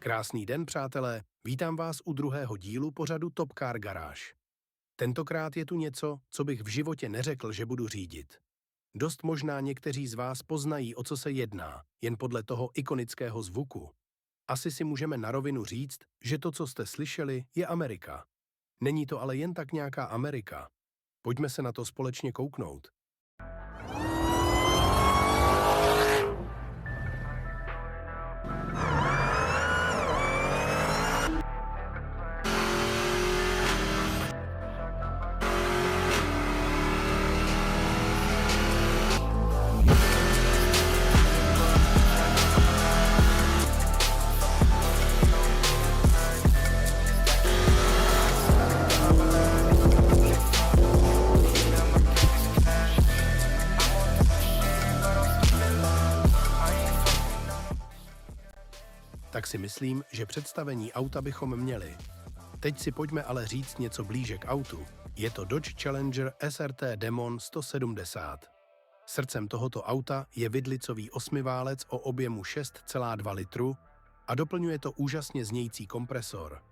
Krásný den, přátelé, vítám vás u druhého dílu pořadu Top Car Garage. Tentokrát je tu něco, co bych v životě neřekl, že budu řídit. Dost možná někteří z vás poznají, o co se jedná, jen podle toho ikonického zvuku. Asi si můžeme na rovinu říct, že to, co jste slyšeli, je Amerika. Není to ale jen tak nějaká Amerika. Pojďme se na to společně kouknout. Tak si myslím, že představení auta bychom měli. Teď si pojďme ale říct něco blíže k autu. Je to Dodge Challenger SRT Demon 170. Srdcem tohoto auta je vidlicový osmiválec o objemu 6,2 litru a doplňuje to úžasně znějící kompresor.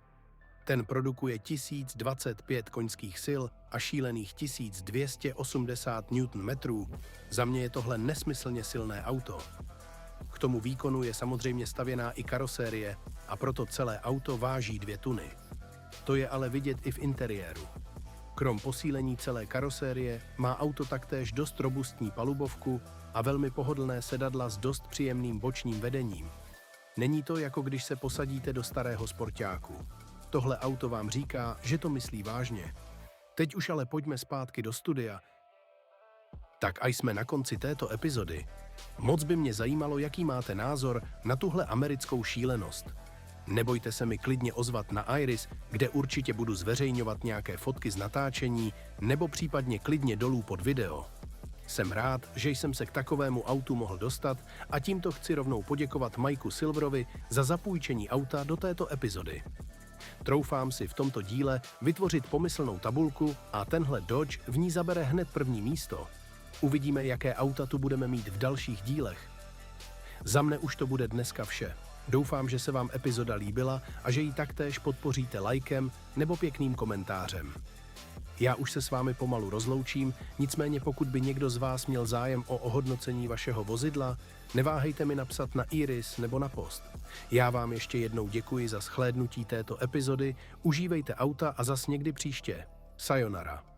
Ten produkuje 1025 koňských sil a šílených 1280 Nm. Za mě je tohle nesmyslně silné auto. K tomu výkonu je samozřejmě stavěná i karosérie a proto celé auto váží 2 tuny. To je ale vidět i v interiéru. Krom posílení celé karosérie má auto taktéž dost robustní palubovku a velmi pohodlné sedadla s dost příjemným bočním vedením. Není to, jako když se posadíte do starého sportáku. Tohle auto vám říká, že to myslí vážně. Teď už ale pojďme zpátky do studia. Tak a jsme na konci této epizody. Moc by mě zajímalo, jaký máte názor na tuhle americkou šílenost. Nebojte se mi klidně ozvat na Iris, kde určitě budu zveřejňovat nějaké fotky z natáčení, nebo případně klidně dolů pod video. Jsem rád, že jsem se k takovému autu mohl dostat a tímto chci rovnou poděkovat Mike'u Silverovi za zapůjčení auta do této epizody. Troufám si v tomto díle vytvořit pomyslnou tabulku a tenhle Dodge v ní zabere hned první místo. Uvidíme, jaké auta tu budeme mít v dalších dílech. Za mne už to bude dneska vše. Doufám, že se vám epizoda líbila a že ji taktéž podpoříte lajkem nebo pěkným komentářem. Já už se s vámi pomalu rozloučím, nicméně pokud by někdo z vás měl zájem o ohodnocení vašeho vozidla, neváhejte mi napsat na Iris nebo na post. Já vám ještě jednou děkuji za shlédnutí této epizody, užívejte auta a zas někdy příště. Sayonara.